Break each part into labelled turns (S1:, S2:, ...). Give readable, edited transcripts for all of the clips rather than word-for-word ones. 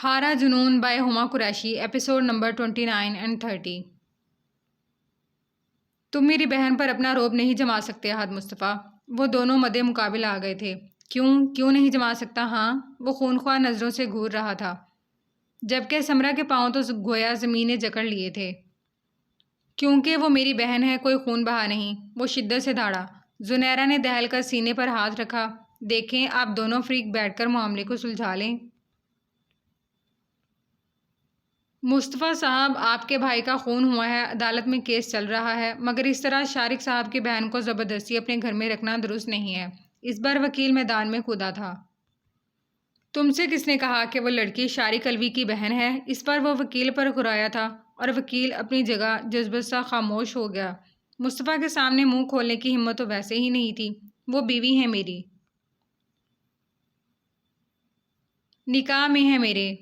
S1: ہارا جنون بائی ہما Qureshi episode number 29 and 30۔ تم میری بہن پر اپنا رعب نہیں جما سکتے احد مصطفیٰ۔ وہ دونوں مدِ مقابل آ گئے تھے۔ کیوں نہیں جما سکتا؟ ہاں، وہ خونخوار نظروں سے گھور رہا تھا، جبکہ سمرا کے پاؤں تو گویا زمین نے جکڑ لیے تھے۔ کیونکہ وہ میری بہن ہے، کوئی خون بہا نہیں۔ وہ شدت سے دھاڑا۔ زنیرہ نے دہل کر سینے پر ہاتھ رکھا۔ دیکھیں، آپ دونوں فریق بیٹھ کر معاملے کو سلجھا لیں۔ مصطفیٰ صاحب، آپ کے بھائی کا خون ہوا ہے، عدالت میں کیس چل رہا ہے، مگر اس طرح شارق صاحب کی بہن کو زبردستی اپنے گھر میں رکھنا درست نہیں ہے۔ اس بار وکیل میدان میں کودا تھا۔ تم سے کس نے کہا کہ وہ لڑکی شارق الوی کی بہن ہے؟ اس پر وہ وکیل پر گھرایا تھا، اور وکیل اپنی جگہ جذبت سا خاموش ہو گیا۔ مصطفیٰ کے سامنے منہ کھولنے کی ہمت تو ویسے ہی نہیں تھی۔ وہ بیوی ہے میری، نکاح میں ہے میرے۔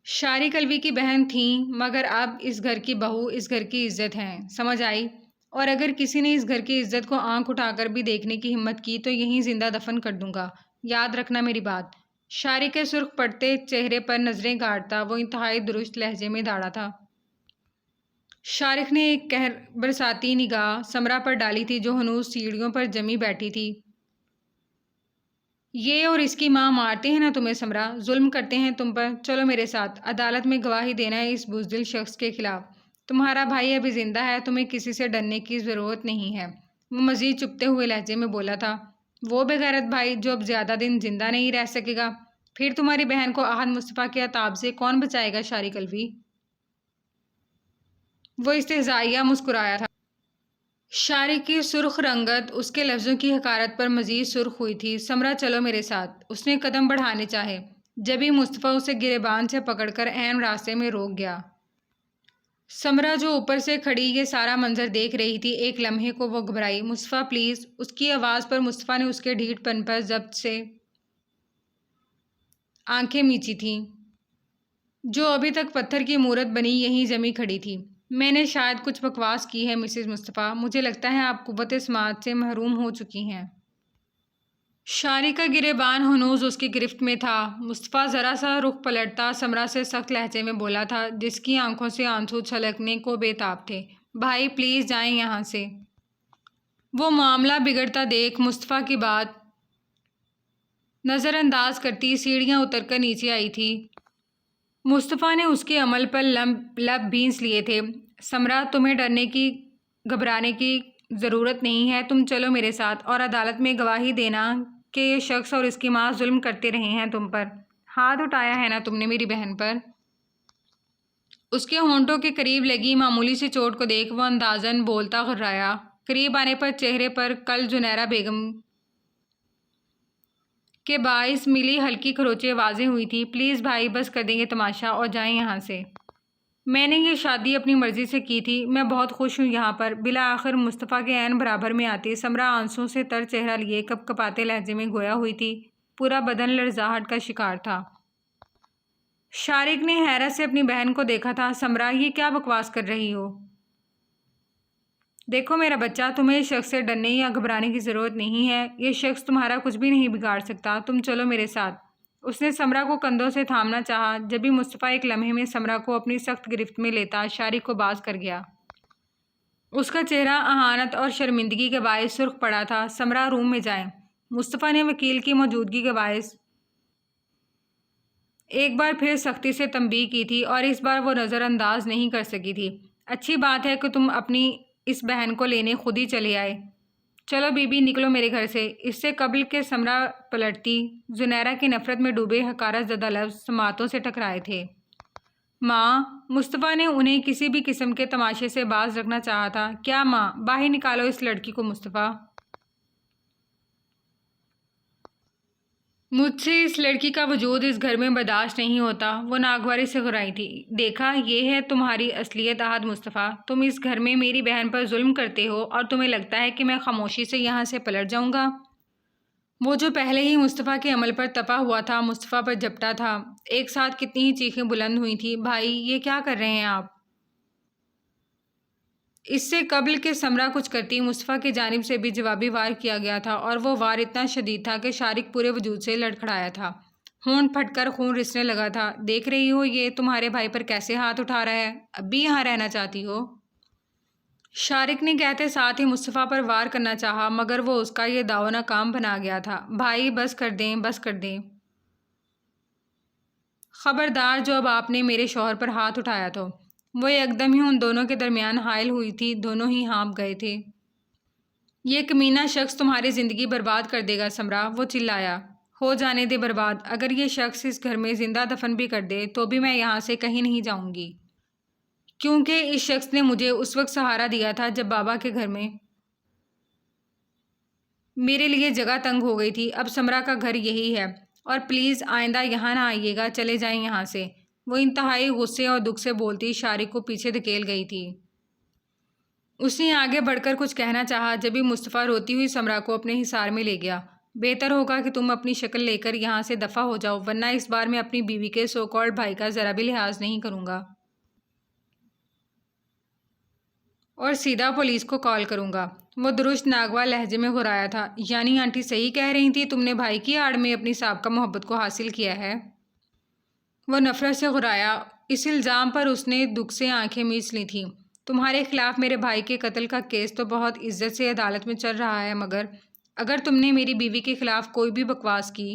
S1: شارق الوی کی بہن تھیں، مگر اب اس گھر کی بہو، اس گھر کی عزت ہیں، سمجھ آئی؟ اور اگر کسی نے اس گھر کی عزت کو آنکھ اٹھا کر بھی دیکھنے کی ہمت کی تو یہیں زندہ دفن کر دوں گا۔ یاد رکھنا میری بات۔ شارق کے سرخ پڑتے چہرے پر نظریں گاڑتا وہ انتہائی درست لہجے میں دھاڑا تھا۔ شارق نے ایک قہر برساتی نگاہ سمرا پر ڈالی تھی، جو ہنوز سیڑھیوں پر جمی بیٹھی تھی۔ یہ اور اس کی ماں مارتے ہیں نا تمہیں سمرا، ظلم کرتے ہیں تم پر۔ چلو میرے ساتھ، عدالت میں گواہی دینا ہے اس بزدل شخص کے خلاف۔ تمہارا بھائی ابھی زندہ ہے، تمہیں کسی سے ڈرنے کی ضرورت نہیں ہے، وہ مزید چپتے ہوئے لہجے میں بولا تھا۔ وہ بے غیرت بھائی جو اب زیادہ دن زندہ نہیں رہ سکے گا، پھر تمہاری بہن کو احد مصطفیٰ کے عتاب سے کون بچائے گا؟ شارق الوی، وہ استہزائیہ مسکرایا تھا۔ شارق کی سرخ رنگت اس کے لفظوں کی حقارت پر مزید سرخ ہوئی تھی۔ سمرا، چلو میرے ساتھ۔ اس نے قدم بڑھانے چاہے، جبھی مصطفیٰ اسے گریبان سے پکڑ کر عین راستے میں روک گیا۔ سمرا جو اوپر سے کھڑی یہ سارا منظر دیکھ رہی تھی، ایک لمحے کو وہ گھبرائی۔ مصطفیٰ پلیز، اس کی آواز پر مصطفیٰ نے اس کے ڈھیٹ پن پر ضبط سے آنکھیں میچی تھیں، جو ابھی تک پتھر کی مورت بنی یہیں جمی کھڑی تھی۔ میں نے شاید کچھ بکواس کی ہے مسز مصطفیٰ، مجھے لگتا ہے آپ قوت سماعت سے محروم ہو چکی ہیں۔ شارق کا گریبان ہنوز اس کی گرفت میں تھا۔ مصطفیٰ ذرا سا رخ پلٹتا سمرا سے سخت لہجے میں بولا تھا، جس کی آنکھوں سے آنسو چھلکنے کو بے تاب تھے۔ بھائی پلیز جائیں یہاں سے۔ وہ معاملہ بگڑتا دیکھ مصطفیٰ کی بات نظر انداز کرتی سیڑھیاں اتر کر نیچے آئی تھی۔ مصطفیٰ نے اس کے عمل پر لب بھینس لیے تھے۔ سمرا، تمہیں ڈرنے کی گھبرانے کی ضرورت نہیں ہے، تم چلو میرے ساتھ اور عدالت میں گواہی دینا کہ یہ شخص اور اس کی ماں ظلم کرتے رہے ہیں تم پر۔ ہاتھ اٹھایا ہے نا تم نے میری بہن پر؟ اس کے ہونٹوں کے قریب لگی معمولی سی چوٹ کو دیکھ وہ اندازاً بولتا غررایا۔ قریب آنے پر چہرے پر کل زنیرہ بیگم کے باعث ملی ہلکی کھروچیں واضح ہوئی تھی۔ پلیز بھائی، بس کر دیں یہ تماشا اور جائیں یہاں سے۔ میں نے یہ شادی اپنی مرضی سے کی تھی، میں بہت خوش ہوں یہاں پر۔ بالآخر مصطفیٰ کے عین برابر میں آتی سمرا آنسوں سے تر چہرہ لیے کپ کپاتے لہجے میں گویا ہوئی تھی، پورا بدن لرزاہٹ کا شکار تھا۔ شارق نے حیرت سے اپنی بہن کو دیکھا تھا۔ سمرا، یہ کیا بکواس کر رہی ہو؟ دیکھو میرا بچہ، تمہیں اس شخص سے ڈرنے یا گھبرانے کی ضرورت نہیں ہے، یہ شخص تمہارا کچھ بھی نہیں بگاڑ سکتا، تم چلو میرے ساتھ۔ اس نے سمرا کو کندھوں سے تھامنا چاہا، جبھی مصطفیٰ ایک لمحے میں سمرا کو اپنی سخت گرفت میں لیتا شارق کو باز کر گیا۔ اس کا چہرہ اہانت اور شرمندگی کے باعث سرخ پڑا تھا۔ سمرا، روم میں جائیں۔ مصطفیٰ نے وکیل کی موجودگی کے باعث ایک بار پھر سختی سے تنبیہ کی تھی، اور اس بار وہ نظر انداز نہیں کر سکی تھی۔ اچھی بات ہے کہ تم اپنی اس بہن کو لینے خود ہی چلے آئے۔ چلو بی بی، نکلو میرے گھر سے۔ اس سے قبل کہ سمرا پلٹتی، زنیرہ کی نفرت میں ڈوبے حقارت زدہ لفظ سماعتوں سے ٹکرائے تھے۔ ماں، مصطفیٰ نے انہیں کسی بھی قسم کے تماشے سے باز رکھنا چاہا تھا۔ کیا ماں؟ باہر نکالو اس لڑکی کو مصطفیٰ۔ مجھ سے اس لڑکی کا وجود اس گھر میں برداشت نہیں ہوتا۔ وہ ناگواری سے گھبرائی تھی۔ دیکھا، یہ ہے تمہاری اصلیت احد مصطفیٰ، تم اس گھر میں میری بہن پر ظلم کرتے ہو اور تمہیں لگتا ہے کہ میں خاموشی سے یہاں سے پلٹ جاؤں گا؟ وہ جو پہلے ہی مصطفیٰ کے عمل پر تپا ہوا تھا، مصطفیٰ پر جھپٹا تھا۔ ایک ساتھ کتنی ہی چیخیں بلند ہوئی تھیں۔ بھائی، یہ کیا کر رہے ہیں آپ؟ اس سے قبل کہ سمرا کچھ کرتی، مصطفیٰ کی جانب سے بھی جوابی وار کیا گیا تھا، اور وہ وار اتنا شدید تھا کہ شارق پورے وجود سے لڑکھڑایا تھا۔ ہونٹ پھٹ کر خون رسنے لگا تھا۔ دیکھ رہی ہو یہ تمہارے بھائی پر کیسے ہاتھ اٹھا رہا ہے؟ اب بھی یہاں رہنا چاہتی ہو؟ شارق نے کہتے ساتھ ہی مصطفیٰ پر وار کرنا چاہا، مگر وہ اس کا یہ داؤ ناکام بنا گیا تھا۔ بھائی بس کر دیں، بس کر دیں۔ خبردار، جو اب آپ نے میرے شوہر پر ہاتھ اٹھایا تو۔ وہ یکدم ہی ان دونوں کے درمیان حائل ہوئی تھی، دونوں ہی ہانپ گئے تھے۔ یہ کمینہ شخص تمہاری زندگی برباد کر دے گا سمرا، وہ چلایا۔ ہو جانے دے برباد، اگر یہ شخص اس گھر میں زندہ دفن بھی کر دے تو بھی میں یہاں سے کہیں نہیں جاؤں گی، کیونکہ اس شخص نے مجھے اس وقت سہارا دیا تھا جب بابا کے گھر میں میرے لیے جگہ تنگ ہو گئی تھی۔ اب سمرا کا گھر یہی ہے، اور پلیز آئندہ یہاں نہ آئیے گا، چلے جائیں یہاں سے۔ وہ انتہائی غصے اور دکھ سے بولتی شارق کو پیچھے دھکیل گئی تھی۔ اس نے آگے بڑھ کر کچھ کہنا چاہا، جبھی مصطفیٰ روتی ہوئی سمرا کو اپنے حصار میں لے گیا۔ بہتر ہوگا کہ تم اپنی شکل لے کر یہاں سے دفع ہو جاؤ، ورنہ اس بار میں اپنی بیوی کے سو کالڈ بھائی کا ذرا بھی لحاظ نہیں کروں گا اور سیدھا پولیس کو کال کروں گا۔ وہ درست ناگواہ لہجے میں گھرایا تھا۔ یعنی آنٹی صحیح کہہ رہی تھی، تم نے بھائی کی آڑ میں اپنی سابقہ محبت کو حاصل کیا ہے؟ وہ نفرت سے گھرایا۔ اس الزام پر اس نے دکھ سے آنکھیں میچ لی تھیں۔ تمہارے خلاف میرے بھائی کے قتل کا کیس تو بہت عزت سے عدالت میں چل رہا ہے، مگر اگر تم نے میری بیوی کے خلاف کوئی بھی بکواس کی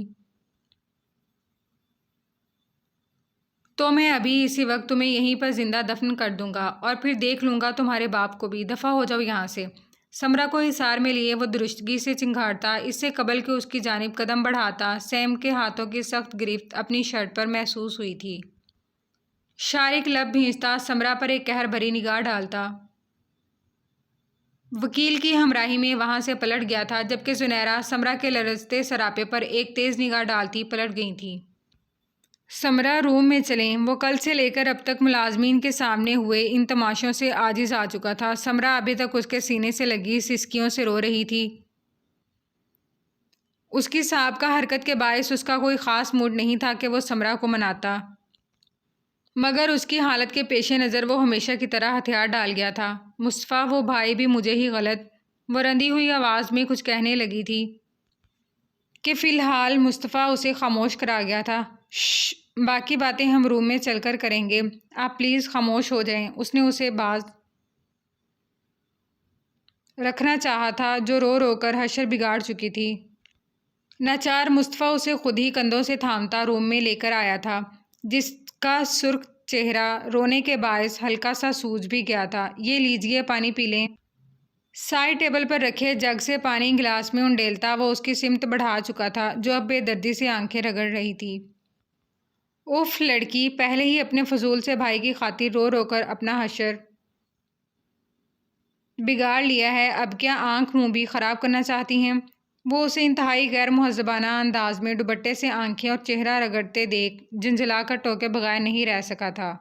S1: تو میں ابھی اسی وقت تمہیں یہیں پر زندہ دفن کر دوں گا، اور پھر دیکھ لوں گا تمہارے باپ کو بھی۔ دفع ہو جاؤ یہاں سے۔ سمرا کو حصار میں لیے وہ درستگی سے چنگھاڑتا، اس سے قبل کہ اس کی جانب قدم بڑھاتا سیم کے ہاتھوں کی سخت گرفت اپنی شرٹ پر محسوس ہوئی تھی۔ شارق لب بھینچتا، سمرا پر ایک قہر بھری نگاہ ڈالتا۔ وکیل کی ہمراہی میں وہاں سے پلٹ گیا تھا، جبکہ زنیرہ سمرا کے لرزتے سراپے پر ایک تیز نگاہ ڈالتی پلٹ گئی تھیں۔ سمرا روم میں چلیں۔ وہ کل سے لے کر اب تک ملازمین کے سامنے ہوئے ان تماشوں سے عاجز آ چکا تھا۔ سمرا ابھی تک اس کے سینے سے لگی سسکیوں سے رو رہی تھی۔ اس کی سابقہ حرکت کے باعث اس کا کوئی خاص موڈ نہیں تھا کہ وہ سمرا کو مناتا، مگر اس کی حالت کے پیش نظر وہ ہمیشہ کی طرح ہتھیار ڈال گیا تھا۔ مصطفیٰ، وہ بھائی بھی مجھے ہی غلط، وہ رندی ہوئی آواز میں کچھ کہنے لگی تھی کہ فی الحال مصطفیٰ اسے خاموش کرا گیا تھا۔ شش، باقی باتیں ہم روم میں چل کر کریں گے، آپ پلیز خاموش ہو جائیں۔ اس نے اسے باز رکھنا چاہا تھا جو رو رو کر حشر بگاڑ چکی تھی۔ ناچار مصطفیٰ اسے خود ہی کندھوں سے تھامتا روم میں لے کر آیا تھا، جس کا سرخ چہرہ رونے کے باعث ہلکا سا سوج بھی گیا تھا۔ یہ لیجئے، پانی پی لیں۔ سائڈ ٹیبل پر رکھے جگ سے پانی گلاس میں انڈیلتا وہ اس کی سمت بڑھا چکا تھا، جو اب بے دردی سے آنکھیں رگڑ رہی تھی۔ اف لڑکی، پہلے ہی اپنے فضول سے بھائی کی خاطر رو رو کر اپنا حشر بگاڑ لیا ہے، اب کیا آنکھ منہ بھی خراب کرنا چاہتی ہیں؟ وہ اسے انتہائی غیر مہذبانہ انداز میں دوپٹے سے آنکھیں اور چہرہ رگڑتے دیکھ جھنجھلا کر ٹوکے بغیر نہیں رہ سکا تھا۔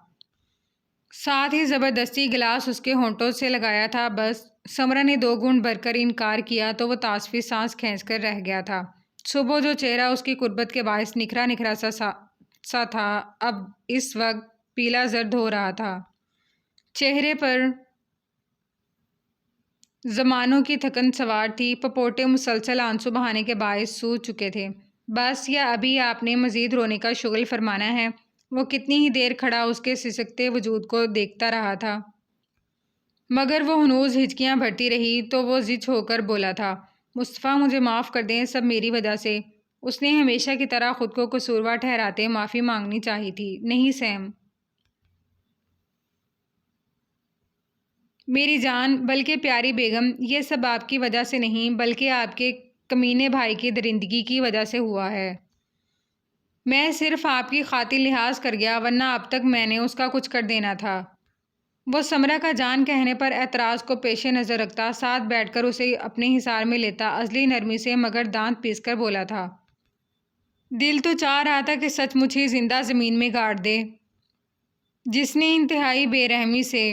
S1: ساتھ ہی زبردستی گلاس اس کے ہونٹوں سے لگایا تھا۔ بس سمرا نے 2 گھونٹ بھر کر انکار کیا تو وہ تاسفی سانس کھینچ کر رہ گیا تھا۔ صبح جو چہرہ اس کی قربت کے باعث نکھرا نکھرا سا تھا، اب اس وقت پیلا زرد ہو رہا تھا۔ چہرے پر زمانوں کی تھکن سوار تھی، پپوٹے مسلسل آنسو بہانے کے باعث سوج چکے تھے۔ بس، یا ابھی آپ نے مزید رونے کا شغل فرمانا ہے؟ وہ کتنی ہی دیر کھڑا اس کے سسکتے وجود کو دیکھتا رہا تھا، مگر وہ ہنوز ہچکیاں بھرتی رہی تو وہ زچ ہو کر بولا تھا، مصطفیٰ مجھے معاف کر دیں، سب میری وجہ سے۔ اس نے ہمیشہ کی طرح خود کو قصوروار ٹھہراتے معافی مانگنی چاہی تھی۔ نہیں سیم، میری جان، بلکہ پیاری بیگم، یہ سب آپ کی وجہ سے نہیں بلکہ آپ کے کمینے بھائی کی درندگی کی وجہ سے ہوا ہے۔ میں صرف آپ کی خاطر لحاظ کر گیا، ورنہ اب تک میں نے اس کا کچھ کر دینا تھا۔ وہ سمرا کا جان کہنے پر اعتراض کو پیش نظر رکھتا ساتھ بیٹھ کر اسے اپنے حصار میں لیتا ازلی نرمی سے مگر دانت پیس کر بولا تھا، دل تو چاہ رہا تھا کہ سچ مچ ہی زندہ زمین میں گاڑ دے، جس نے انتہائی بے رحمی سے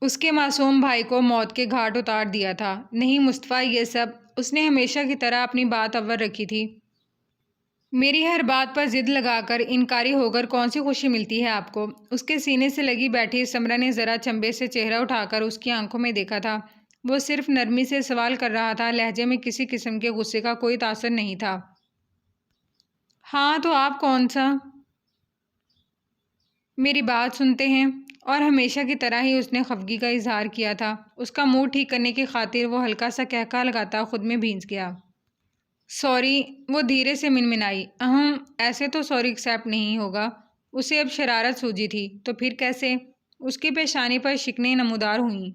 S1: اس کے معصوم بھائی کو موت کے گھاٹ اتار دیا تھا۔ نہیں مصطفیٰ، یہ سب اس نے ہمیشہ کی طرح اپنی بات اول رکھی تھی۔ میری ہر بات پر ضد لگا کر انکاری ہو کر کون سی خوشی ملتی ہے آپ کو؟ اس کے سینے سے لگی بیٹھی سمرا نے ذرا چنبے سے چہرہ اٹھا کر اس کی آنکھوں میں دیکھا تھا۔ وہ صرف نرمی سے سوال کر رہا تھا، لہجے میں کسی قسم کے غصے کا کوئی تاثر نہیں تھا۔ ہاں تو آپ کون سا؟ میری بات سنتے ہیں؟ اور ہمیشہ کی طرح ہی اس نے خفگی کا اظہار کیا تھا۔ اس کا موڈ ٹھیک کرنے کی خاطر وہ ہلکا سا کہکا لگاتا خود میں بھینس گیا۔ سوری، وہ دھیرے سے منمنائی۔ ایسے تو سوری ایکسیپٹ نہیں ہوگا۔ اسے اب شرارت سوجی تھی۔ تو پھر کیسے؟ اس کی پیشانی پر شکنیں نمودار ہوئیں۔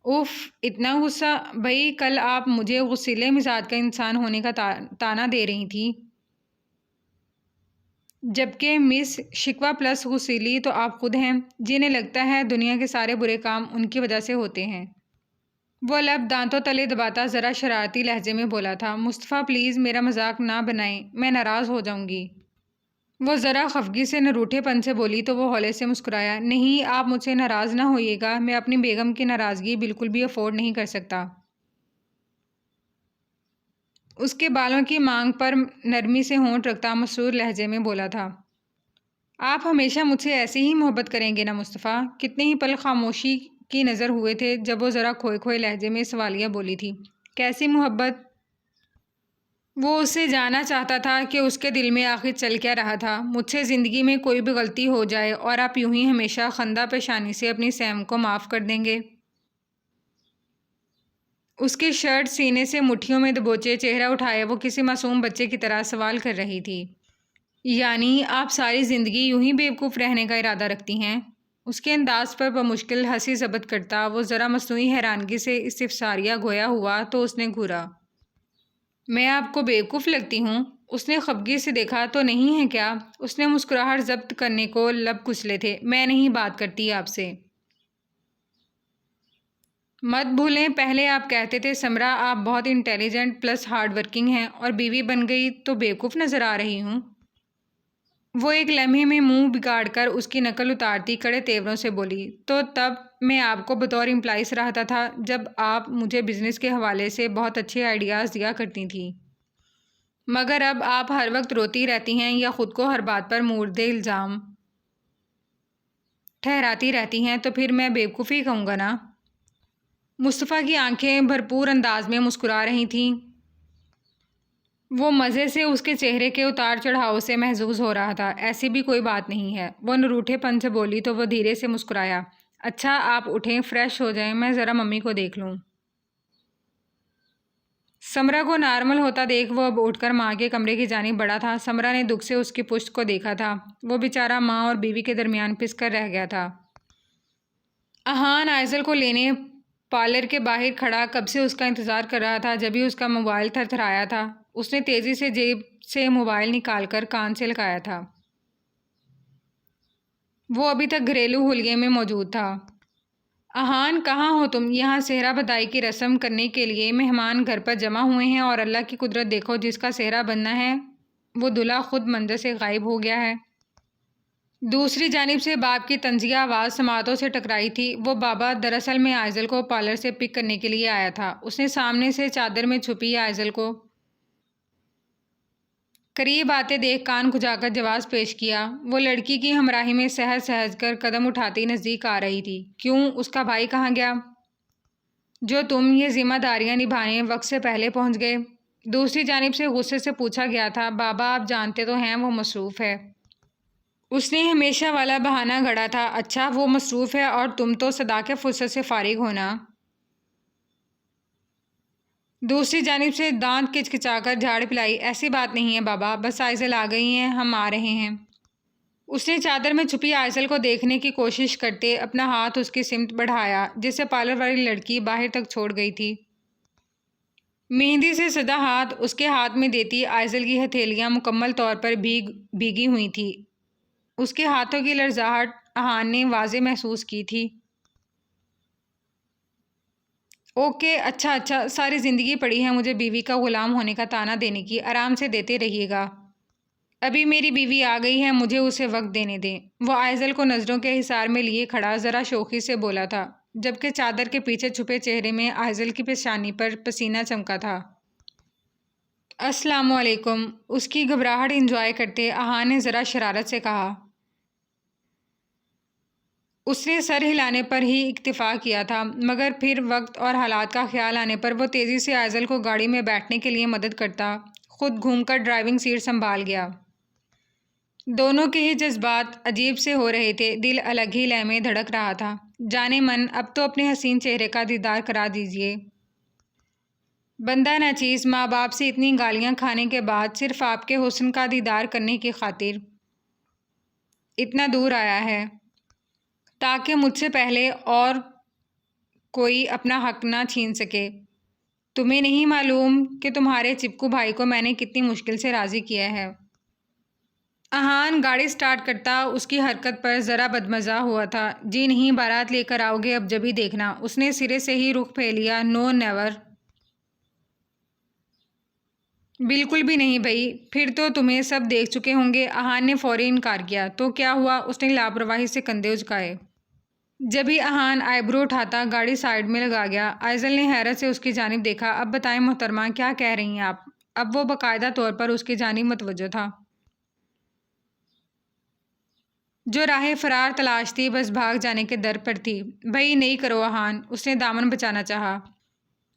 S1: اف، اتنا غصہ؟ بھئی کل آپ مجھے غصیلے مزاج کا انسان ہونے کا طعنہ دے رہی تھی، جبکہ مس شکوہ پلس غصیلی تو آپ خود ہیں، جنہیں لگتا ہے دنیا کے سارے برے کام ان کی وجہ سے ہوتے ہیں۔ وہ لب دانتوں تلے دباتا ذرا شرارتی لہجے میں بولا تھا، مصطفیٰ پلیز میرا مذاق نہ بنائیں، میں ناراض ہو جاؤں گی۔ وہ ذرا خفگی سے نروٹھے پن سے بولی تو وہ ہولے سے مسکرایا، نہیں آپ مجھ سے ناراض نہ ہوئیے گا، میں اپنی بیگم کی ناراضگی بالکل بھی افورڈ نہیں کر سکتا۔ اس کے بالوں کی مانگ پر نرمی سے ہونٹ رکھتا مسرور لہجے میں بولا تھا، آپ ہمیشہ مجھ سے ایسے ہی محبت کریں گے نا مصطفیٰ؟ کتنے ہی پل خاموشی کی نظر ہوئے تھے جب وہ ذرا کھوئے کھوئے لہجے میں سوالیہ بولی تھی، کیسی محبت؟ وہ اسے جاننا چاہتا تھا کہ اس کے دل میں آخر چل کیا رہا تھا۔ مجھ سے زندگی میں کوئی بھی غلطی ہو جائے اور آپ یوں ہی ہمیشہ خندہ پیشانی سے اپنی سیم کو معاف کر دیں گے؟ اس کی شرٹ سینے سے مٹھیوں میں دبوچے چہرہ اٹھائے وہ کسی معصوم بچے کی طرح سوال کر رہی تھی، یعنی آپ ساری زندگی یوں ہی بیوقوف رہنے کا ارادہ رکھتی ہیں؟ اس کے انداز پر بمشکل ہنسی ضبط کرتا وہ ذرا مصنوعی حیرانگی سے استفساریہ گویا ہوا تو اس نے گھورا، میں آپ کو بیوقوف لگتی ہوں؟ اس نے خفگی سے دیکھا، تو نہیں ہے کیا؟ اس نے مسکراہٹ ضبط کرنے کو لب کچلے تھے، میں نہیں بات کرتی آپ سے۔ مت بھولیں پہلے آپ کہتے تھے سمرا آپ بہت انٹیلیجنٹ پلس ہارڈ ورکنگ ہیں، اور بیوی بن گئی تو بیوقوف نظر آ رہی ہوں۔ وہ ایک لمحے میں منہ بگاڑ کر اس کی نقل اتارتی کڑے تیوروں سے بولی، تو تب میں آپ کو بطور امپلائی سراہتا تھا جب آپ مجھے بزنس کے حوالے سے بہت اچھے آئیڈیاز دیا کرتی تھیں، مگر اب آپ ہر وقت روتی رہتی ہیں یا خود کو ہر بات پر مورد الزام ٹھہراتی رہتی ہیں، تو پھر میں بیوقوفی کہوں گا نا؟ مصطفیٰ کی آنکھیں بھرپور انداز میں مسکرا رہی تھیں۔ وہ مزے سے اس کے چہرے کے اتار چڑھاؤ سے محظوظ ہو رہا تھا۔ ایسی بھی کوئی بات نہیں ہے، وہ نروٹھے پن سے بولی تو وہ دھیرے سے مسکرایا، اچھا آپ اٹھیں فریش ہو جائیں، میں ذرا ممی کو دیکھ لوں۔ سمرا کو نارمل ہوتا دیکھ وہ اب اٹھ کر ماں کے کمرے کی جانب بڑھا تھا۔ سمرا نے دکھ سے اس کی پشت کو دیکھا تھا، وہ بیچارہ ماں اور بیوی کے درمیان پس کر رہ گیا تھا۔ احان آئزل کو لینے پارلر کے باہر کھڑا کب سے اس کا انتظار کر رہا تھا، جبھی اس کا موبائل تھر تھرایا تھا۔ اس نے تیزی سے جیب سے موبائل نکال کر کان سے لگایا تھا۔ وہ ابھی تک گھریلو حلیے میں موجود تھا۔ احان کہاں ہو تم؟ یہاں صحرا بدائی کی رسم کرنے کے لیے مہمان گھر پر جمع ہوئے ہیں، اور اللہ کی قدرت دیکھو، جس کا صحرا بننا ہے وہ دلہا خود منظر سے غائب ہو گیا ہے۔ دوسری جانب سے باپ کی طنزیہ آواز سماعتوں سے ٹکرائی تھی، وہ بابا دراصل میں آئزل کو پارلر سے پک کرنے کے لیے آیا تھا۔ اس نے سامنے سے چادر میں چھپی آئزل کو قریب آتے دیکھ کان کھجا کر جواز پیش کیا۔ وہ لڑکی کی ہمراہی میں سہج سہج کر قدم اٹھاتی نزدیک آ رہی تھی۔ کیوں، اس کا بھائی کہاں گیا جو تم یہ ذمہ داریاں نبھانے وقت سے پہلے پہنچ گئے؟ دوسری جانب سے غصے سے پوچھا گیا تھا۔ بابا آپ جانتے تو ہیں وہ مصروف ہے۔ اس نے ہمیشہ والا بہانہ گھڑا تھا۔ اچھا وہ مصروف ہے اور تم تو صدا کے فرصت سے فارغ ہونا۔ دوسری جانب سے دانت کچکچا کر جھاڑ پلائی، ایسی بات نہیں ہے بابا، بس آئزل آ گئی ہیں، ہم آ رہے ہیں۔ اس نے چادر میں چھپی آئزل کو دیکھنے کی کوشش کرتے اپنا ہاتھ اس کی سمت بڑھایا جسے پارلر والی لڑکی باہر تک چھوڑ گئی تھی۔ مہندی سے سدا ہاتھ اس کے ہاتھ میں دیتی آئزل کی ہتھیلیاں مکمل طور پر بھیگی ہوئی تھی۔ اس کے ہاتھوں کی لرزاہٹ احان نے واضح محسوس کی تھی۔ اوکے اچھا ساری زندگی پڑی ہے مجھے بیوی کا غلام ہونے کا طعنہ دینے کی، آرام سے دیتے رہیے گا۔ ابھی میری بیوی آ گئی ہے، مجھے اسے وقت دینے دیں۔ وہ آئزل کو نظروں کے حصار میں لیے کھڑا ذرا شوخی سے بولا تھا، جبکہ چادر کے پیچھے چھپے چہرے میں آئزل کی پیشانی پر پسینہ چمکا تھا۔ السلام علیکم، اس کی گھبراہٹ انجوائے کرتے احان نے ذرا شرارت سے کہا۔ اس نے سر ہلانے پر ہی اکتفا کیا تھا، مگر پھر وقت اور حالات کا خیال آنے پر وہ تیزی سے آئزل کو گاڑی میں بیٹھنے کے لیے مدد کرتا خود گھوم کر ڈرائیونگ سیٹ سنبھال گیا۔ دونوں کے ہی جذبات عجیب سے ہو رہے تھے، دل الگ ہی لے میں دھڑک رہا تھا۔ جانے من اب تو اپنے حسین چہرے کا دیدار کرا دیجیے۔ بندہ ناچیز ماں باپ سے اتنی گالیاں کھانے کے بعد صرف آپ کے حسن کا دیدار کرنے کی خاطر اتنا دور آیا ہے تاکہ مجھ سے پہلے اور کوئی اپنا حق نہ چھین سکے۔ تمہیں نہیں معلوم کہ تمہارے چپکو بھائی کو میں نے کتنی مشکل سے راضی کیا ہے۔ احان گاڑی سٹارٹ کرتا اس کی حرکت پر ذرا بدمزہ ہوا تھا۔ جی نہیں، بارات لے کر آؤ گے اب جبھی دیکھنا۔ اس نے سرے سے ہی رخ پھیر لیا۔ نو نیور، بالکل بھی نہیں بھائی، پھر تو تمہیں سب دیکھ چکے ہوں گے۔ احان نے فوری انکار کیا۔ تو کیا ہوا؟ اس نے لاپرواہی سے کندھے اچکائے۔ جبھی احان آئی برو اٹھاتا گاڑی سائیڈ میں لگا گیا۔ آئزل نے حیرت سے اس کی جانب دیکھا۔ اب بتائیں محترمہ، کیا کہہ رہی ہیں آپ؟ اب وہ باقاعدہ طور پر اس کی جانب متوجہ تھا۔ جو راہ فرار تلاش تھی بس بھاگ جانے کے در پر تھی۔ بھائی نہیں کرو احان، اس نے دامن بچانا چاہا،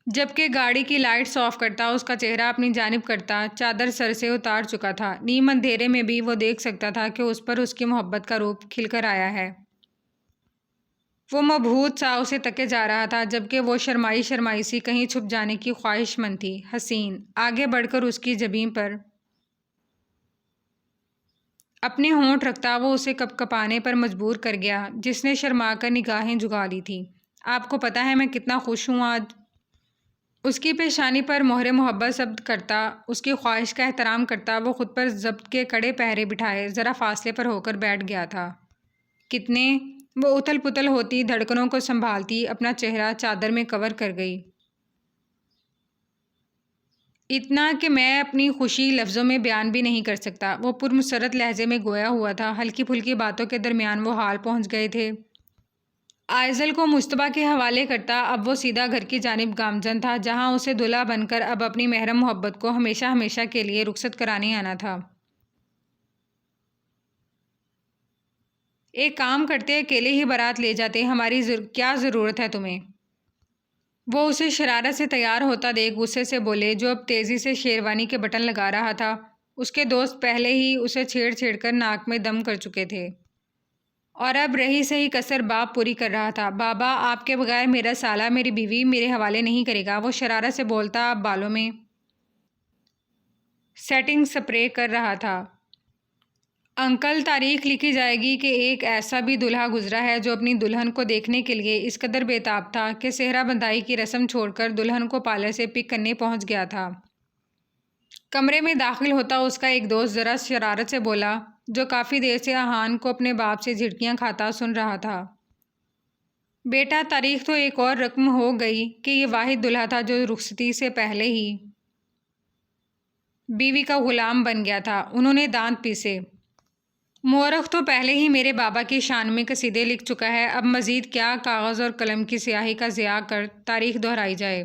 S1: جبکہ گاڑی کی لائٹس آف کرتا اس کا چہرہ اپنی جانب کرتا چادر سر سے اتار چکا تھا۔ نیم اندھیرے میں بھی وہ دیکھ سکتا تھا کہ اس پر اس کی محبت کا روپ کھل کر آیا ہے۔ وہ مبہوت سا اسے تکے جا رہا تھا، جبکہ وہ شرمائی شرمائی سی کہیں چھپ جانے کی خواہش مند تھی۔ حسین آگے بڑھ کر اس کی جبین پر اپنے ہونٹ رکھتا وہ اسے کپ کپانے پر مجبور کر گیا، جس نے شرما کر نگاہیں جھکا لی تھی۔ آپ کو پتہ ہے میں کتنا خوش ہوں آج؟ اس کی پیشانی پر مہر محبت ضبط کرتا، اس کی خواہش کا احترام کرتا وہ خود پر ضبط کے کڑے پہرے بٹھائے ذرا فاصلے پر ہو کر بیٹھ گیا تھا۔ کتنے؟ وہ اتھل پتھل ہوتی دھڑکنوں کو سنبھالتی اپنا چہرہ چادر میں کور کر گئی۔ اتنا کہ میں اپنی خوشی لفظوں میں بیان بھی نہیں کر سکتا۔ وہ پرمسرت لہجے میں گویا ہوا تھا۔ ہلکی پھلکی باتوں کے درمیان وہ حال پہنچ گئے تھے۔ آئزل کو مجتبیٰ کے حوالے کرتا اب وہ سیدھا گھر کی جانب گامزن تھا، جہاں اسے دلہا بن کر اب اپنی محرم محبت کو ہمیشہ ہمیشہ کے لیے رخصت کرانے آنا تھا۔ ایک کام کرتے، اکیلے ہی بارات لے جاتے، ہماری کیا ضرورت ہے تمہیں؟ وہ اسے شرارت سے تیار ہوتا دیکھ غصے سے بولے، جو اب تیزی سے شیروانی کے بٹن لگا رہا تھا۔ اس کے دوست پہلے ہی اسے چھیڑ چھیڑ کر ناک میں دم کر چکے تھے اور اب رہی سہی کسر باپ پوری کر رہا تھا۔ بابا، آپ کے بغیر میرا سالہ میری بیوی میرے حوالے نہیں کرے گا، وہ شرارت سے بولتا اب بالوں میں سیٹنگ سپرے کر رہا تھا۔ انکل، تاریخ لکھی جائے گی کہ ایک ایسا بھی دلہا گزرا ہے جو اپنی دلہن کو دیکھنے کے لیے اس قدر بے تاب تھا کہ صحرا بندائی کی رسم چھوڑ کر دلہن کو پارلر سے پک کرنے پہنچ گیا تھا۔ کمرے میں داخل ہوتا اس کا ایک دوست ذرا شرارت سے بولا، جو کافی دیر سے احان کو اپنے باپ سے جھڑکیاں کھاتا سن رہا تھا، بیٹا، تاریخ تو ایک اور رقم ہو گئی کہ یہ واحد دلہا تھا جو رخصتی سے پہلے ہی بیوی کا غلام بن گیا تھا۔ انہوں نے دانت پیسے۔ مورخ تو پہلے ہی میرے بابا کی شان میں قصیدے لکھ چکا ہے، اب مزید کیا کاغذ اور قلم کی سیاہی کا ضیاع کر تاریخ دہرائی جائے۔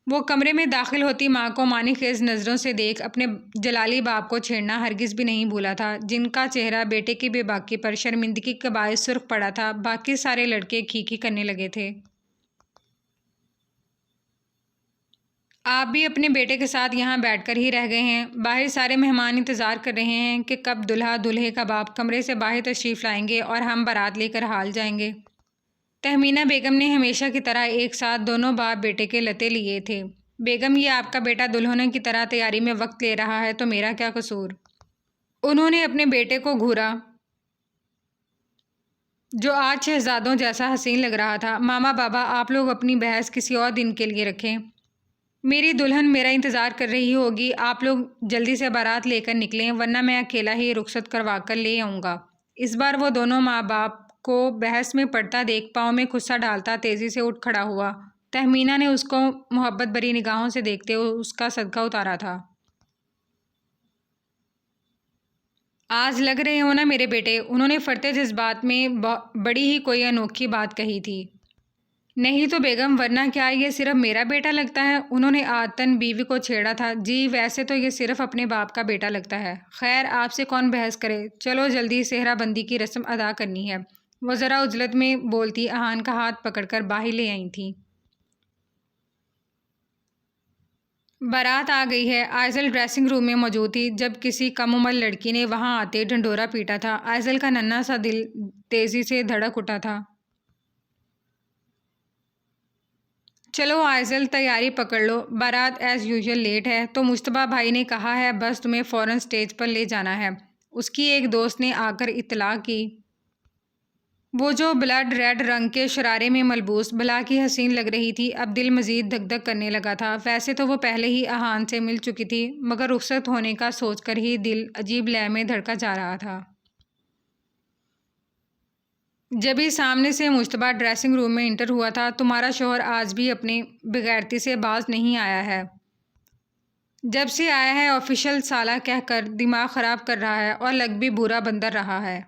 S1: وہ کمرے میں داخل ہوتی ماں کو معنی خیز نظروں سے دیکھ اپنے جلالی باپ کو چھیڑنا ہرگز بھی نہیں بھولا تھا، جن کا چہرہ بیٹے کی بے باکی پر شرمندگی کے باعث سرخ پڑا تھا۔ باقی سارے لڑکے کھی کرنے لگے تھے۔ آپ بھی اپنے بیٹے کے ساتھ یہاں بیٹھ کر ہی رہ گئے ہیں؟ باہر سارے مہمان انتظار کر رہے ہیں کہ کب دلہا دلہے کا باپ کمرے سے باہر تشریف لائیں گے اور ہم بارات لے کر حال جائیں گے۔ تہمینہ بیگم نے ہمیشہ کی طرح ایک ساتھ دونوں باپ بیٹے کے لتے لیے تھے۔ بیگم، یہ آپ کا بیٹا دلہنوں کی طرح تیاری میں وقت لے رہا ہے تو میرا کیا قصور؟ انہوں نے اپنے بیٹے کو گھورا، جو آج شہزادوں جیسا حسین لگ رہا تھا۔ ماما، بابا، آپ لوگ اپنی بحث کسی اور دن کے لیے رکھیں۔ میری دلہن میرا انتظار کر رہی ہوگی، آپ لوگ جلدی سے بارات لے کر نکلیں، ورنہ میں اکیلا ہی رخصت کروا کر لے آؤں گا۔ اس بار وہ دونوں ماں باپ کو بحث میں پڑتا دیکھ پاؤں میں غصہ ڈالتا تیزی سے اٹھ کھڑا ہوا۔ تہمینہ نے اس کو محبت بھری نگاہوں سے دیکھتے اس کا صدقہ اتارا تھا۔ آج لگ رہے ہو نا میرے بیٹے؟ انہوں نے فرتے جذبات میں بڑی ہی کوئی انوکھی بات کہی تھی۔ نہیں تو بیگم، ورنہ کیا یہ صرف میرا بیٹا لگتا ہے؟ انہوں نے عادتاً بیوی کو چھیڑا تھا۔ جی، ویسے تو یہ صرف اپنے باپ کا بیٹا لگتا ہے۔ خیر، آپ سے کون بحث کرے، چلو جلدی صحرا بندی کی رسم ادا کرنی ہے۔ وہ ذرا عجلت میں بولتی احان کا ہاتھ پکڑ کر باہر لے آئی تھیں۔ بارات آ گئی ہے۔ آئزل ڈریسنگ روم میں موجود تھی جب کسی کم عمر لڑکی نے وہاں آتے ڈنڈورا پیٹا تھا۔ آئزل کا ننھا سا دل تیزی سے دھڑک اٹھا تھا۔ چلو آئزل، تیاری پکڑ لو، بارات ایز یوزول لیٹ ہے۔ تو مجتبیٰ بھائی نے کہا ہے بس تمہیں فوراً سٹیج پر لے جانا ہے، اس کی ایک دوست نے آ کر اطلاع کی۔ وہ جو بلڈ ریڈ رنگ کے شرارے میں ملبوس بھلا کی حسین لگ رہی تھی، اب دل مزید دھک دھک کرنے لگا تھا۔ ویسے تو وہ پہلے ہی احان سے مل چکی تھی، مگر رخصت ہونے کا سوچ کر ہی دل عجیب لے میں دھڑکا جا رہا تھا۔ جبھی سامنے سے مجتبیٰ ڈریسنگ روم میں انٹر ہوا تھا۔ تمہارا شوہر آج بھی اپنی بغیرتی سے باز نہیں آیا ہے۔ جب سے آیا ہے آفیشل سالہ کہہ کر دماغ خراب کر رہا ہے اور لگ بھی برا بندر رہا ہے۔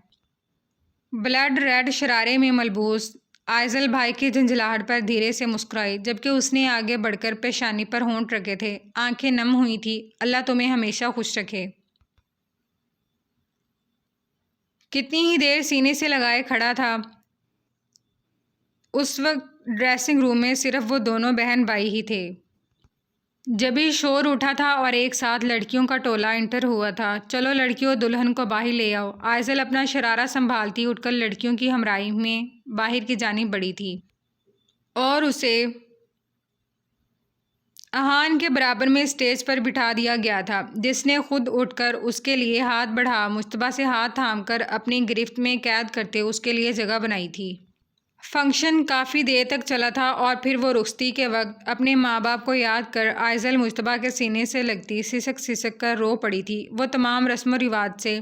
S1: بلڈ ریڈ شرارے میں ملبوس آئزل بھائی کی جھنجھلاہٹ پر دھیرے سے مسکرائی، جبکہ اس نے آگے بڑھ کر پیشانی پر ہونٹ رکھے تھے، آنکھیں نم ہوئی تھیں۔ اللہ تمہیں ہمیشہ خوش رکھے۔ کتنی ہی دیر سینے سے لگائے کھڑا تھا۔ اس وقت ڈریسنگ روم میں صرف وہ دونوں بہن بھائی ہی تھے۔ جبھی شور اٹھا تھا اور ایک ساتھ لڑکیوں کا ٹولہ انٹر ہوا تھا۔ چلو لڑکیوں، دلہن کو باہر لے آؤ۔ آئزل اپنا شرارہ سنبھالتی اٹھ کر لڑکیوں کی ہمراہی میں باہر کی جانب بڑھی تھی، اور اسے احان کے برابر میں سٹیج پر بٹھا دیا گیا تھا، جس نے خود اٹھ کر اس کے لیے ہاتھ بڑھا مجتبیٰ سے ہاتھ تھام کر اپنی گرفت میں قید کرتے اس کے لیے جگہ بنائی تھی۔ فنکشن کافی دیر تک چلا تھا اور پھر وہ رخصتی کے وقت اپنے ماں باپ کو یاد کر آئزل مجتبیٰ کے سینے سے لگتی سسک سسک کر رو پڑی تھی۔ وہ تمام رسم و رواج سے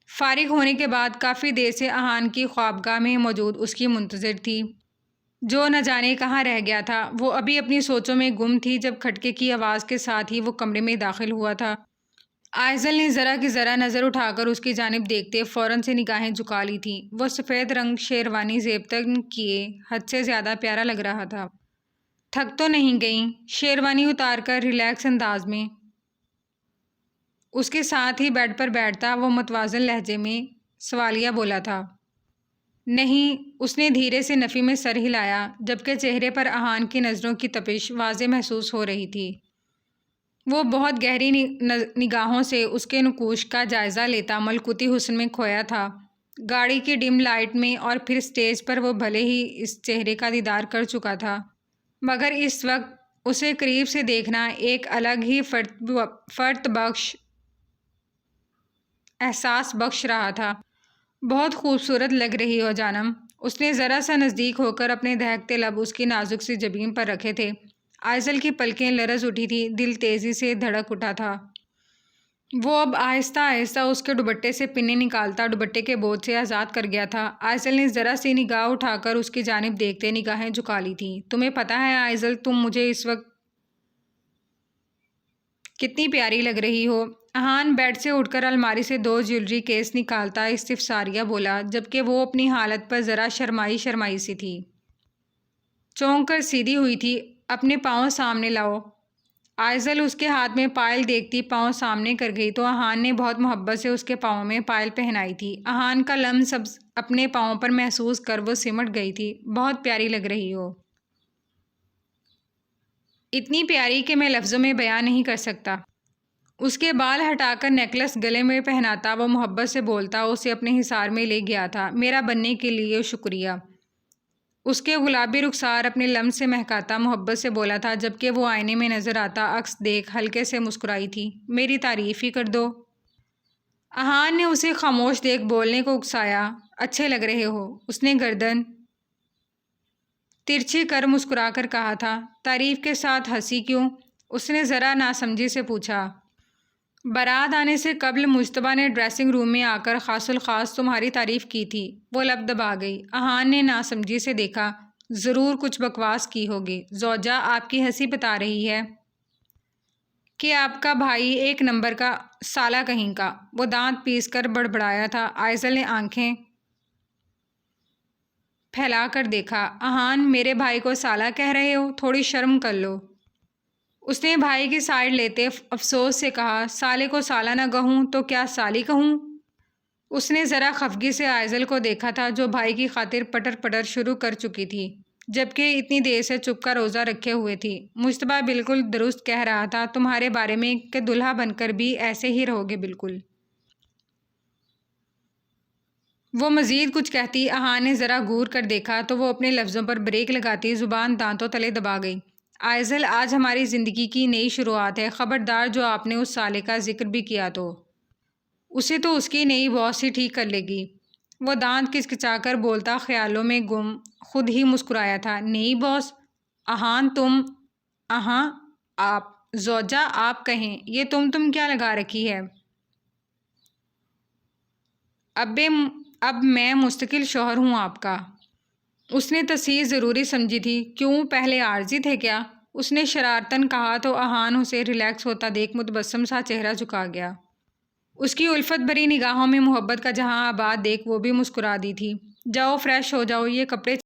S1: فارغ ہونے کے بعد کافی دیر سے احان کی خوابگاہ میں موجود اس کی منتظر تھی، جو نہ جانے کہاں رہ گیا تھا۔ وہ ابھی اپنی سوچوں میں گم تھی جب کھٹکے کی آواز کے ساتھ ہی وہ کمرے میں داخل ہوا تھا۔ آئزل نے ذرا کی ذرا نظر اٹھا کر اس کی جانب دیکھتے فوراً سے نگاہیں جھکا لی تھیں۔ وہ سفید رنگ شیروانی زیبتن کیے حد سے زیادہ پیارا لگ رہا تھا۔ تھک تو نہیں گئیں؟ شیروانی اتار کر ریلیکس انداز میں اس کے ساتھ ہی بیڈ پر بیٹھتا وہ متوازن لہجے میں سوالیہ بولا تھا۔ نہیں، اس نے دھیرے سے نفی میں سر ہلایا، جبکہ چہرے پر احان کی نظروں کی تپش واضح محسوس ہو رہی تھی۔ وہ بہت گہری نگاہوں سے اس کے نقوش کا جائزہ لیتا ملکوتی حسن میں کھویا تھا۔ گاڑی کی ڈم لائٹ میں اور پھر سٹیج پر وہ بھلے ہی اس چہرے کا دیدار کر چکا تھا، مگر اس وقت اسے قریب سے دیکھنا ایک الگ ہی فرط بخش احساس بخش رہا تھا۔ بہت خوبصورت لگ رہی ہو جانم۔ اس نے ذرا سا نزدیک ہو کر اپنے دہکتے لب اس کی نازک سی جبین پر رکھے تھے۔ آئزل کی پلکیں لرز اٹھی تھی، دل تیزی سے دھڑک اٹھا تھا۔ وہ اب آہستہ آہستہ اس کے دوپٹے سے پنیں نکالتا دوپٹے کے بوجھ سے آزاد کر گیا تھا۔ آئزل نے ذرا سی نگاہ اٹھا کر اس کی جانب دیکھتے نگاہیں جھکا لی تھیں۔ تمہیں پتہ ہے آئزل، تم مجھے اس وقت کتنی پیاری لگ رہی ہو۔ احان بیڈ سے اٹھ کر الماری سے 2 جیولری کیس نکالتا استفساریہ بولا، جبکہ وہ اپنی حالت پر ذرا شرمائی سی تھی۔ چونک کر سیدھی ہوئی تھی۔ اپنے پاؤں سامنے لاؤ۔ آئزل اس کے ہاتھ میں پائل دیکھتی پاؤں سامنے کر گئی تو احان نے بہت محبت سے اس کے پاؤں میں پائل پہنائی تھی۔ احان کا لمس اپنے پاؤں پر محسوس کر وہ سمٹ گئی تھی۔ بہت پیاری لگ رہی ہو۔ اتنی پیاری کہ میں لفظوں میں بیان نہیں کر سکتا۔ اس کے بال ہٹا کر نیکلس گلے میں پہناتا وہ محبت سے بولتا اسے اپنے حصار میں لے گیا تھا۔ میرا بننے کے لیے شکریہ۔ اس کے گلابی رخسار اپنے لمس سے مہکاتا محبت سے بولا تھا، جبکہ وہ آئینے میں نظر آتا عکس دیکھ ہلکے سے مسکرائی تھی۔ میری تعریف ہی کر دو۔ احان نے اسے خاموش دیکھ بولنے کو اکسایا۔ اچھے لگ رہے ہو۔ اس نے گردن ترچھی کر مسکرا کر کہا تھا۔ تعریف کے ساتھ ہنسی کیوں؟ اس نے ذرا ناسمجھی سے پوچھا۔ بارات آنے سے قبل مجتبیٰ نے ڈریسنگ روم میں آ کر خاص الخاص تمہاری تعریف کی تھی۔ وہ لب دبا گئی۔ احان نے ناسمجھی سے دیکھا۔ ضرور کچھ بکواس کی ہوگی۔ زوجہ، آپ کی ہنسی بتا رہی ہے کہ آپ کا بھائی ایک نمبر کا سالہ کہیں کا۔ وہ دانت پیس کر بڑبڑایا تھا۔ آئزل نے آنکھیں پھیلا کر دیکھا۔ احان، میرے بھائی کو سالہ کہہ رہے ہو؟ تھوڑی شرم کر لو۔ اس نے بھائی کی سائڈ لیتے افسوس سے کہا۔ سالے کو سالہ نہ کہوں تو کیا سالی کہوں؟ اس نے ذرا خفگی سے آئزل کو دیکھا تھا، جو بھائی کی خاطر پٹر پٹر شروع کر چکی تھی۔ جبکہ اتنی دیر سے چپ کر روزہ رکھے ہوئے تھی۔ مشتبہ بالکل درست کہہ رہا تھا تمہارے بارے میں کہ دلہا بن کر بھی ایسے ہی رہو گے بالکل۔ وہ مزید کچھ کہتی، احان نے ذرا گور کر دیکھا تو وہ اپنے لفظوں پر بریک لگاتی زبان دانتوں تلے دبا گئی۔ آئزل، آج ہماری زندگی کی نئی شروعات ہے، خبردار جو آپ نے اس سالے کا ذکر بھی کیا تو اسے تو اس کی نئی باس ہی ٹھیک کر لے گی۔ وہ دانت کچکچا کر بولتا خیالوں میں گم خود ہی مسکرایا تھا۔ نئی باس؟ احان تم؟ اہاں آپ؟ زوجہ آپ کہیں، یہ تم کیا لگا رکھی ہے؟ اب میں مستقل شوہر ہوں آپ کا۔ اس نے تصحیح ضروری سمجھی تھی۔ کیوں، پہلے عارضی تھے کیا؟ اس نے شرارتاً کہا تو احان اسے ریلیکس ہوتا دیکھ متبسم سا چہرہ جھکا گیا۔ اس کی الفت بھری نگاہوں میں محبت کا جہاں آباد دیکھ وہ بھی مسکرا دی تھی۔ جاؤ فریش ہو جاؤ، یہ کپڑے